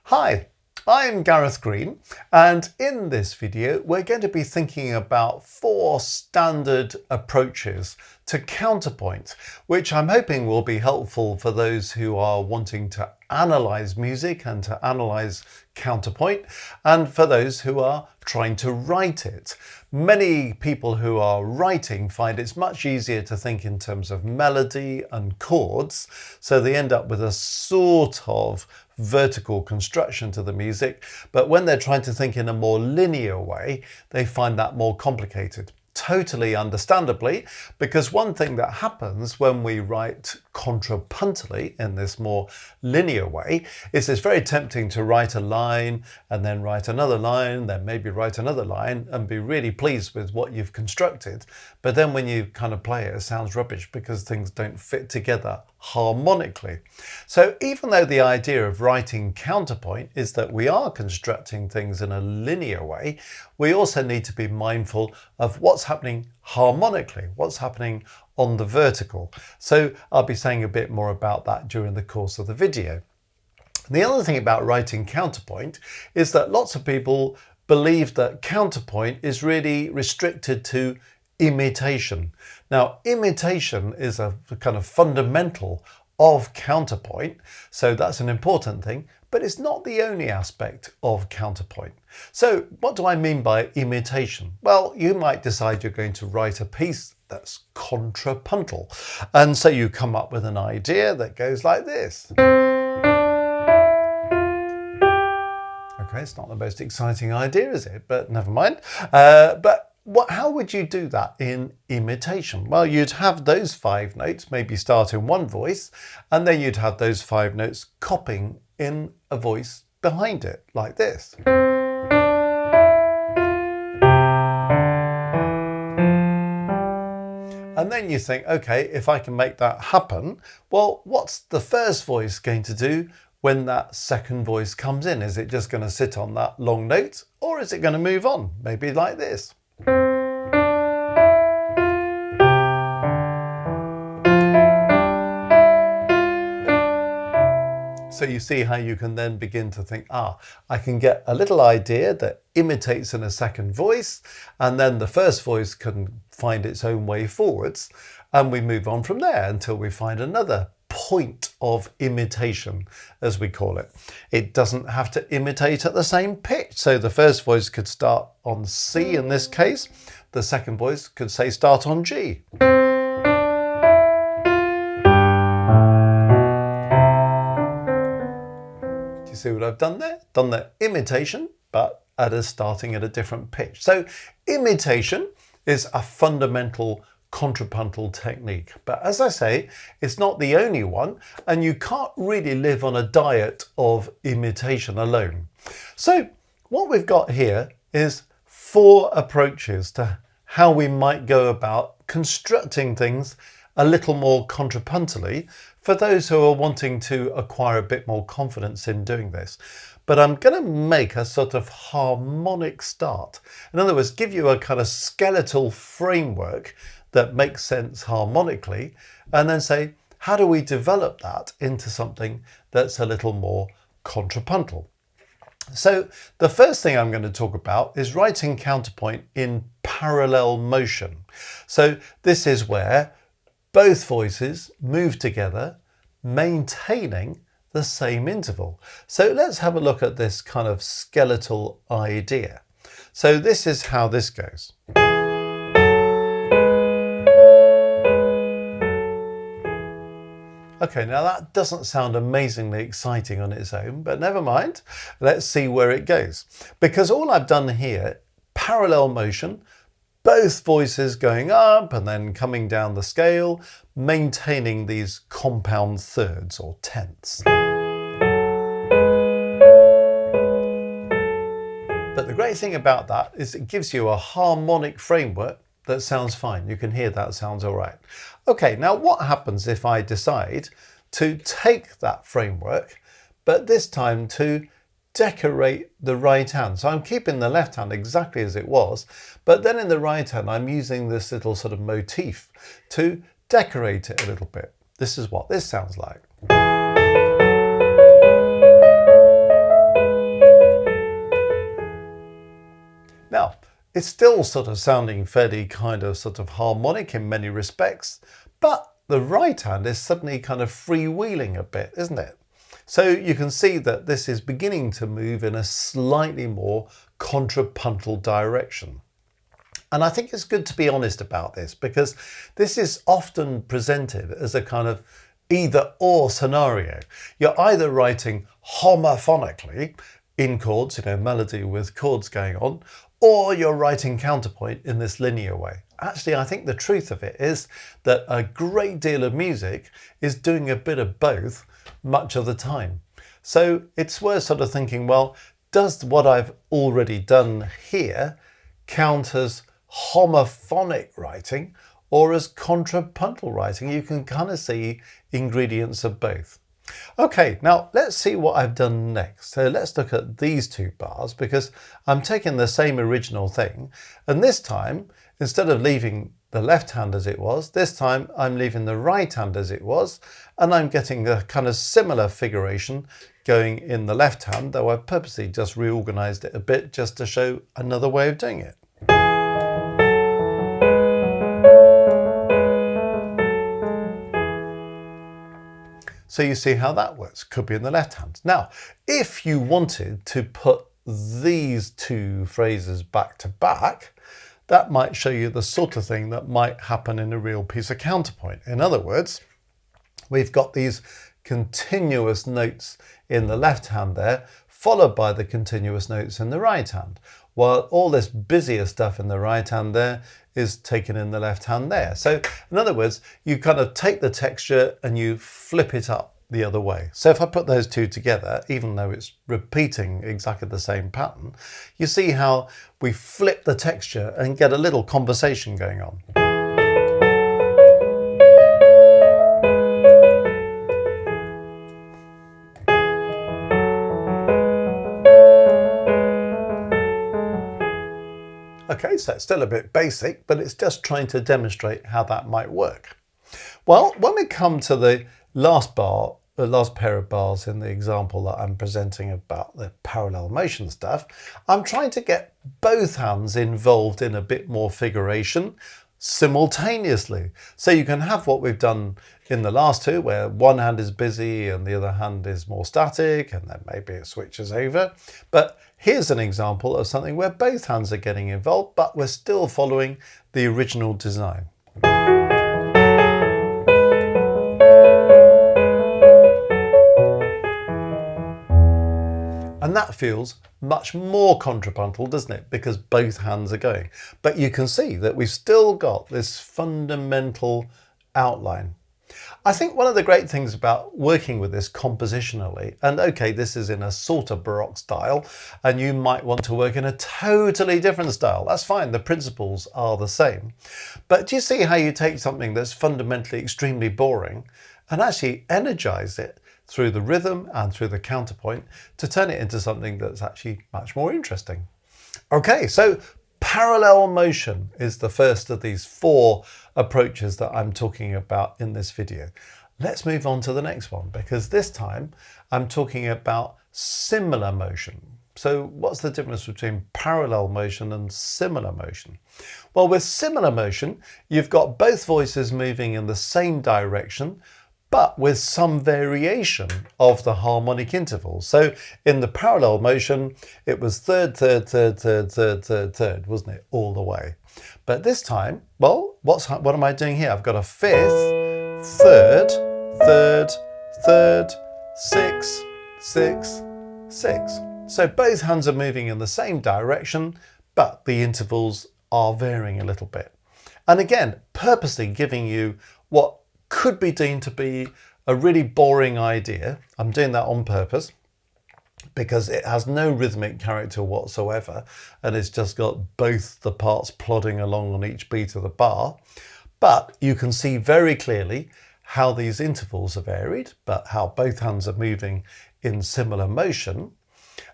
Hi, I'm Gareth Green, and in this video we're going to be thinking about 4 standard approaches to counterpoint, which I'm hoping will be helpful for those who are wanting to analyze music and to analyze counterpoint, and for those who are trying to write it. Many people who are writing find it's much easier to think in terms of melody and chords, so they end up with a sort of vertical construction to the music, but when they're trying to think in a more linear way, they find that more complicated. Totally understandably, because one thing that happens when we write contrapuntally in this more linear way is it's very tempting to write a line and then write another line, then maybe write another line and be really pleased with what you've constructed. But then when you kind of play it, it sounds rubbish because things don't fit together harmonically. So even though the idea of writing counterpoint is that we are constructing things in a linear way, we also need to be mindful of what's happening harmonically, what's happening on the vertical. So I'll be saying a bit more about that during the course of the video. The other thing about writing counterpoint is that lots of people believe that counterpoint is really restricted to imitation. Now, imitation is a kind of fundamental of counterpoint, so that's an important thing, but it's not the only aspect of counterpoint. So what do I mean by imitation? Well, you might decide you're going to write a piece that's contrapuntal, and so you come up with an idea that goes like this. Okay, it's not the most exciting idea, is it? But never mind. How would you do that in imitation? Well, you'd have those 5 notes maybe start in one voice, and then you'd have those 5 notes copying in a voice behind it, like this. And then you think, okay, if I can make that happen, well, what's the first voice going to do when that second voice comes in? Is it just going to sit on that long note, or is it going to move on? Maybe like this. So you see how you can then begin to think, I can get a little idea that imitates in a second voice, and then the first voice can find its own way forwards, and we move on from there until we find another point of imitation, as we call it. It doesn't have to imitate at the same pitch. So the first voice could start on C in this case. The second voice could say start on G. Do you see what I've done there? Done the imitation, but starting at a different pitch. So imitation is a fundamental contrapuntal technique, but as I say, it's not the only one, and you can't really live on a diet of imitation alone. So what we've got here is 4 approaches to how we might go about constructing things a little more contrapuntally for those who are wanting to acquire a bit more confidence in doing this. But I'm going to make a sort of harmonic start. In other words, give you a kind of skeletal framework that makes sense harmonically, and then say, how do we develop that into something that's a little more contrapuntal? So the first thing I'm going to talk about is writing counterpoint in parallel motion. So this is where both voices move together, maintaining the same interval. So let's have a look at this kind of skeletal idea. So this is how this goes. Okay, now that doesn't sound amazingly exciting on its own, but never mind. Let's see where it goes. Because all I've done here, parallel motion, both voices going up and then coming down the scale, maintaining these compound thirds or tenths. But the great thing about that is it gives you a harmonic framework that sounds fine. You can hear that sounds all right. Okay, now what happens if I decide to take that framework, but this time to decorate the right hand? So I'm keeping the left hand exactly as it was, but then in the right hand, I'm using this little sort of motif to decorate it a little bit. This is what this sounds like. It's still sort of sounding fairly kind of sort of harmonic in many respects, but the right hand is suddenly kind of freewheeling a bit, isn't it? So you can see that this is beginning to move in a slightly more contrapuntal direction. And I think it's good to be honest about this, because this is often presented as a kind of either or scenario. You're either writing homophonically in chords, melody with chords going on, or you're writing counterpoint in this linear way. Actually, I think the truth of it is that a great deal of music is doing a bit of both much of the time. So it's worth sort of thinking, well, does what I've already done here count as homophonic writing or as contrapuntal writing? You can kind of see ingredients of both. Okay, now let's see what I've done next. So let's look at these two bars, because I'm taking the same original thing, and this time, instead of leaving the left hand as it was, this time I'm leaving the right hand as it was, and I'm getting a kind of similar figuration going in the left hand, though I've purposely just reorganized it a bit just to show another way of doing it. So you see how that works. Could be in the left hand. Now, if you wanted to put these two phrases back to back, that might show you the sort of thing that might happen in a real piece of counterpoint. In other words, we've got these continuous notes in the left hand there, followed by the continuous notes in the right hand, while all this busier stuff in the right hand there is taken in the left hand there. So in other words, you kind of take the texture and you flip it up the other way. So if I put those two together, even though it's repeating exactly the same pattern, you see how we flip the texture and get a little conversation going on. Okay, so it's still a bit basic, but it's just trying to demonstrate how that might work. Well, when we come to the last bar, the last pair of bars in the example that I'm presenting about the parallel motion stuff, I'm trying to get both hands involved in a bit more figuration simultaneously. So you can have what we've done in the last two, where one hand is busy and the other hand is more static, and then maybe it switches over. But here's an example of something where both hands are getting involved, but we're still following the original design. And that feels much more contrapuntal, doesn't it? Because both hands are going. But you can see that we've still got this fundamental outline. I think one of the great things about working with this compositionally, and okay, this is in a sort of Baroque style, and you might want to work in a totally different style. That's fine, the principles are the same. But do you see how you take something that's fundamentally extremely boring and actually energize it through the rhythm and through the counterpoint to turn it into something that's actually much more interesting? Okay, so parallel motion is the first of these four approaches that I'm talking about in this video. Let's move on to the next one, because this time I'm talking about similar motion. So what's the difference between parallel motion and similar motion? Well, with similar motion, you've got both voices moving in the same direction, but with some variation of the harmonic intervals. So in the parallel motion, it was third, third, third, third, third, third, third, wasn't it? All the way. But this time, well, what am I doing here? I've got a fifth, third, third, third, six, six, six. So both hands are moving in the same direction, but the intervals are varying a little bit. And again, purposely giving you what could be deemed to be a really boring idea. I'm doing that on purpose because it has no rhythmic character whatsoever, and it's just got both the parts plodding along on each beat of the bar. But you can see very clearly how these intervals are varied, but how both hands are moving in similar motion.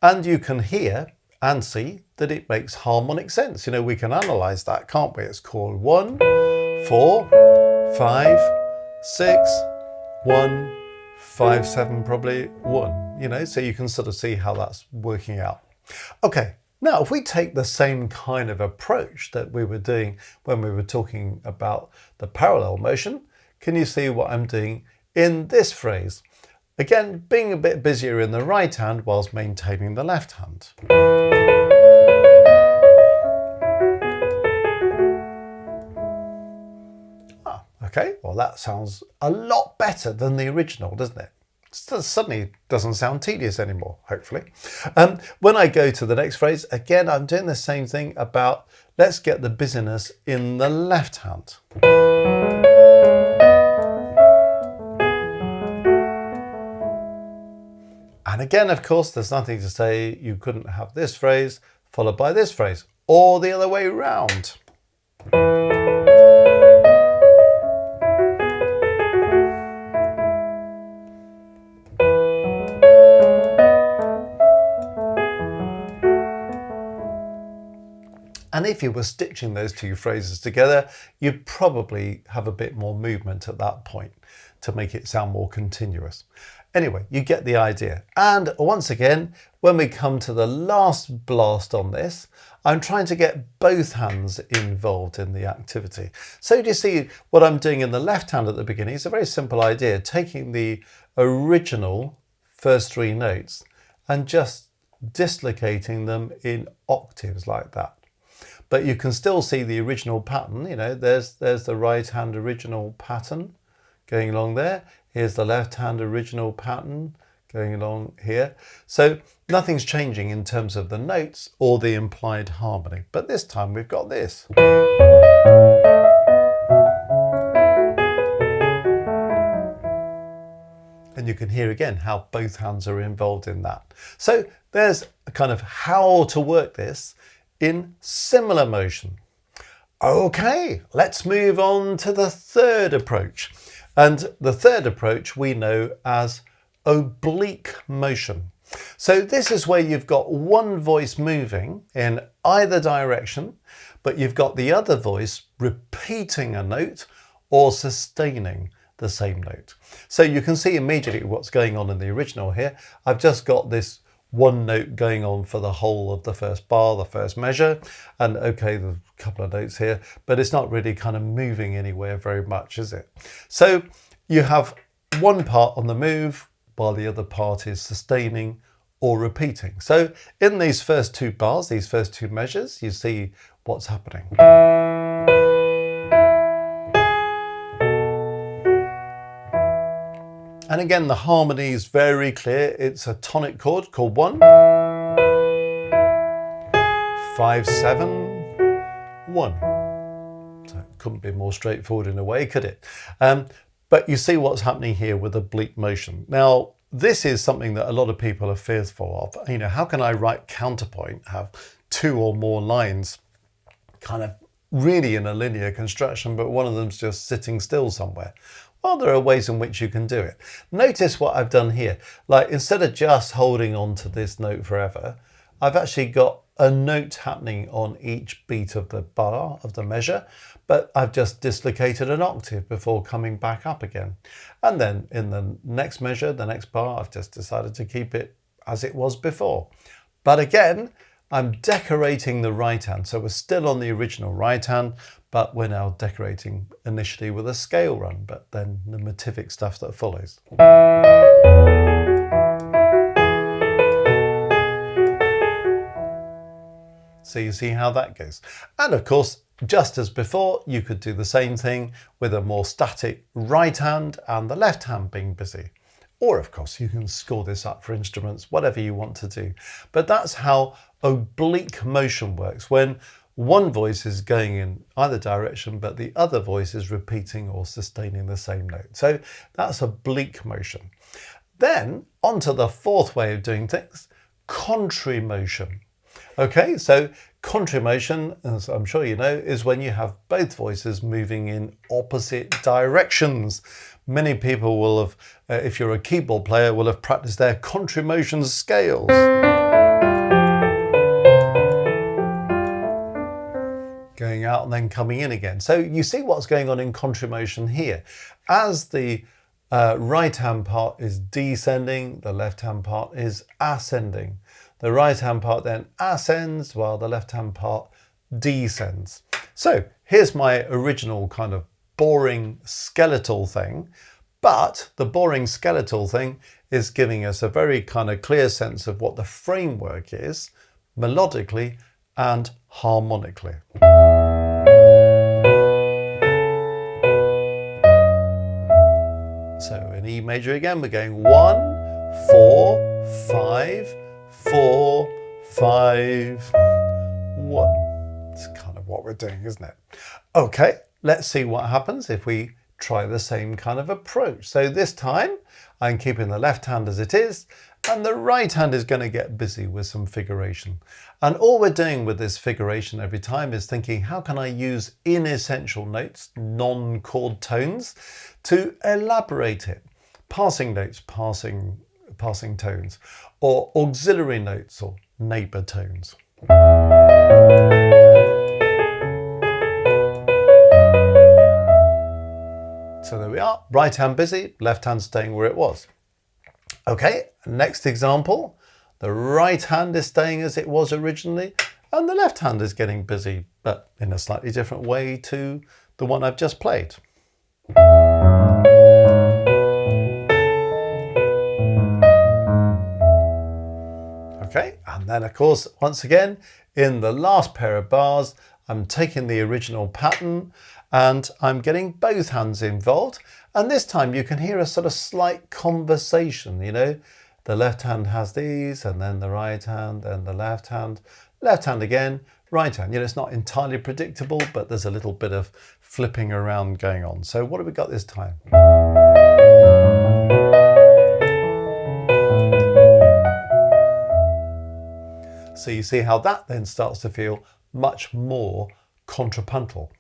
And you can hear and see that it makes harmonic sense. You know, we can analyze that, can't we? It's called 1, 4, 5, 6, 1, 5, 7, probably 1, you know, so you can sort of see how that's working out. Okay, Now, if we take the same kind of approach that we were doing when we were talking about the parallel motion, can you see what I'm doing in this phrase? Again, being a bit busier in the right hand whilst maintaining the left hand. Okay, well that sounds a lot better than the original, doesn't it? Suddenly doesn't sound tedious anymore, hopefully. When I go to the next phrase, again, I'm doing the same thing about let's get the busyness in the left hand. And again, of course, there's nothing to say you couldn't have this phrase followed by this phrase, or the other way around. And if you were stitching those two phrases together, you'd probably have a bit more movement at that point to make it sound more continuous. Anyway, you get the idea. And once again, when we come to the last blast on this, I'm trying to get both hands involved in the activity. So do you see what I'm doing in the left hand at the beginning? It's a very simple idea, taking the original first three notes and just dislocating them in octaves like that. But you can still see the original pattern. You know, there's the right hand original pattern going along there. Here's the left hand original pattern going along here. So nothing's changing in terms of the notes or the implied harmony. But this time we've got this. And you can hear again how both hands are involved in that. So there's a kind of how to work this in similar motion. Okay, let's move on to the third approach. And the third approach we know as oblique motion. So this is where you've got one voice moving in either direction, but you've got the other voice repeating a note or sustaining the same note. So you can see immediately what's going on in the original here. I've just got this one note going on for the whole of the first bar, the first measure, and okay, there's a couple of notes here, but it's not really kind of moving anywhere very much, is it? So you have one part on the move while the other part is sustaining or repeating. So in these first two bars, these first two measures, you see what's happening. And again, the harmony is very clear. It's a tonic chord called 1, 5, 7, 1. So it couldn't be more straightforward in a way, could it? But you see what's happening here with oblique motion. Now, this is something that a lot of people are fearful of. You know, how can I write counterpoint, have two or more lines kind of really in a linear construction, but one of them's just sitting still somewhere? Well, there are ways in which you can do it. Notice what I've done here. Like, instead of just holding on to this note forever, I've actually got a note happening on each beat of the bar, of the measure, but I've just dislocated an octave before coming back up again. And then in the next measure, the next bar, I've just decided to keep it as it was before. But again, I'm decorating the right hand. So we're still on the original right hand, but we're now decorating initially with a scale run, but then the motivic stuff that follows. So you see how that goes. And of course, just as before, you could do the same thing with a more static right hand and the left hand being busy. Or of course, you can score this up for instruments, whatever you want to do. But that's how oblique motion works, when one voice is going in either direction, but the other voice is repeating or sustaining the same note. So that's oblique motion. Then onto the fourth way of doing things, contrary motion. Okay, so contrary motion, as I'm sure you know, is when you have both voices moving in opposite directions. Many people will have, if you're a keyboard player, will have practiced their contrary motion scales. Going out and then coming in again. So you see what's going on in contrary motion here. As the right hand part is descending, the left hand part is ascending. The right hand part then ascends while the left hand part descends. So here's my original kind of boring skeletal thing, but the boring skeletal thing is giving us a very kind of clear sense of what the framework is, melodically and harmonically. So in E major again, we're going 1, 4, 5, 4, 5, 1. It's kind of what we're doing, isn't it? Okay, let's see what happens if we try the same kind of approach. So this time I'm keeping the left hand as it is, and the right hand is going to get busy with some figuration. And all we're doing with this figuration every time is thinking, how can I use inessential notes, non-chord tones, to elaborate it? Passing notes, passing tones, or auxiliary notes or neighbour tones. So there we are, right hand busy, left hand staying where it was. Okay, next example, the right hand is staying as it was originally, and the left hand is getting busy, but in a slightly different way to the one I've just played. Okay, and then of course, once again, in the last pair of bars, I'm taking the original pattern and I'm getting both hands involved. And this time you can hear a sort of slight conversation, you know, the left hand has these and then the right hand, then the left hand again, right hand. You know, it's not entirely predictable, but there's a little bit of flipping around going on. So what have we got this time? So you see how that then starts to feel much more contrapuntal.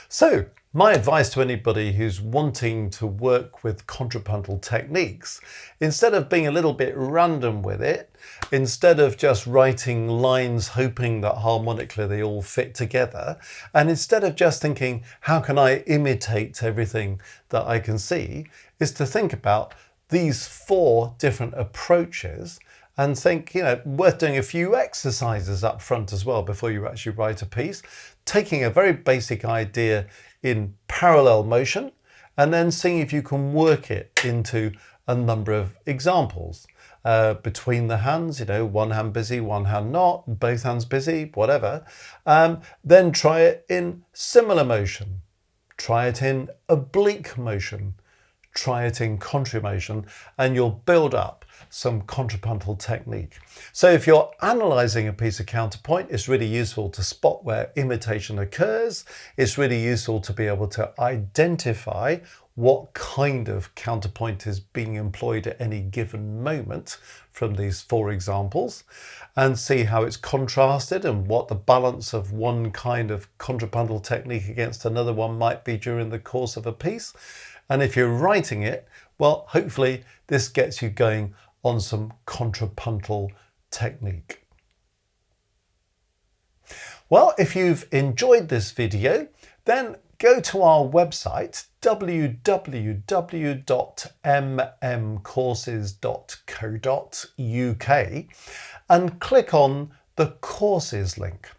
So my advice to anybody who's wanting to work with contrapuntal techniques, instead of being a little bit random with it, instead of just writing lines hoping that harmonically they all fit together, and instead of just thinking, how can I imitate everything that I can see, is to think about these 4 different approaches and think, you know, worth doing a few exercises up front as well before you actually write a piece, taking a very basic idea in parallel motion and then seeing if you can work it into a number of examples. Between the hands, you know, one hand busy, one hand not, both hands busy, whatever. Then try it in similar motion, try it in oblique motion, try it in contramotion, and you'll build up some contrapuntal technique. So if you're analysing a piece of counterpoint, it's really useful to spot where imitation occurs. It's really useful to be able to identify what kind of counterpoint is being employed at any given moment from these 4 examples, and see how it's contrasted and what the balance of one kind of contrapuntal technique against another one might be during the course of a piece. And if you're writing it, well, hopefully this gets you going on some contrapuntal technique. Well, if you've enjoyed this video, then go to our website, www.mmcourses.co.uk, and click on the courses link.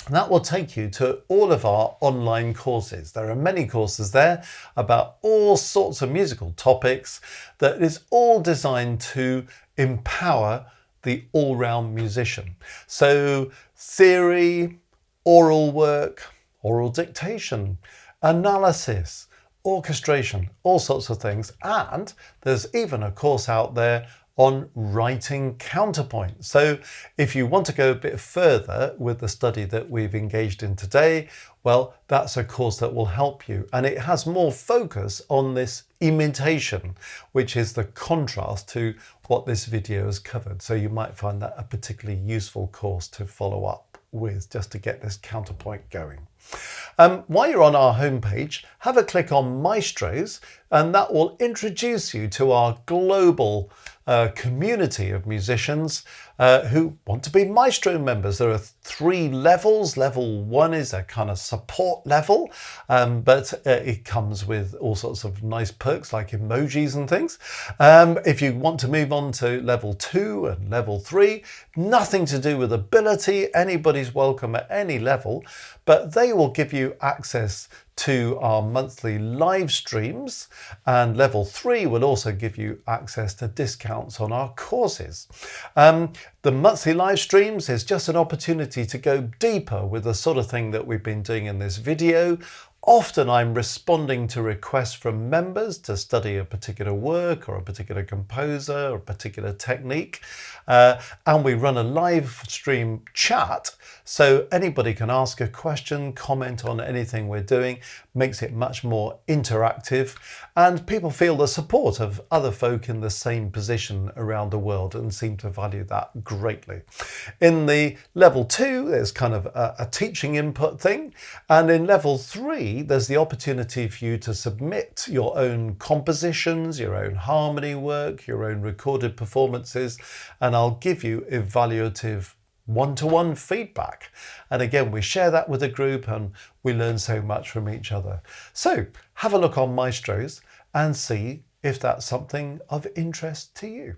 And that will take you to all of our online courses. There are many courses there about all sorts of musical topics that is all designed to empower the all-round musician. So theory, aural work, aural dictation, analysis, orchestration, all sorts of things. And there's even a course out there on writing counterpoint. So if you want to go a bit further with the study that we've engaged in today, well, that's a course that will help you. And it has more focus on this imitation, which is the contrast to what this video has covered. So you might find that a particularly useful course to follow up with, just to get this counterpoint going. While you're on our homepage, have a click on Maestros, and that will introduce you to our global community of musicians who want to be maestro members. There are 3 levels. Level 1 is a kind of support level, but it comes with all sorts of nice perks like emojis and things. If you want to move on to level 2 and level 3, nothing to do with ability. Anybody's welcome at any level, but they will give you access to our monthly live streams, and level 3 will also give you access to discounts on our courses. The monthly live streams is just an opportunity to go deeper with the sort of thing that we've been doing in this video. Often I'm responding to requests from members to study a particular work or a particular composer or a particular technique. And we run a live stream chat, so anybody can ask a question, comment on anything we're doing, makes it much more interactive, and people feel the support of other folk in the same position around the world and seem to value that greatly. In the level 2, there's kind of a teaching input thing, and in level 3, there's the opportunity for you to submit your own compositions, your own harmony work, your own recorded performances, and I'll give you evaluative one-to-one feedback. And again, we share that with the group and we learn so much from each other. So have a look on Maestros and see if that's something of interest to you.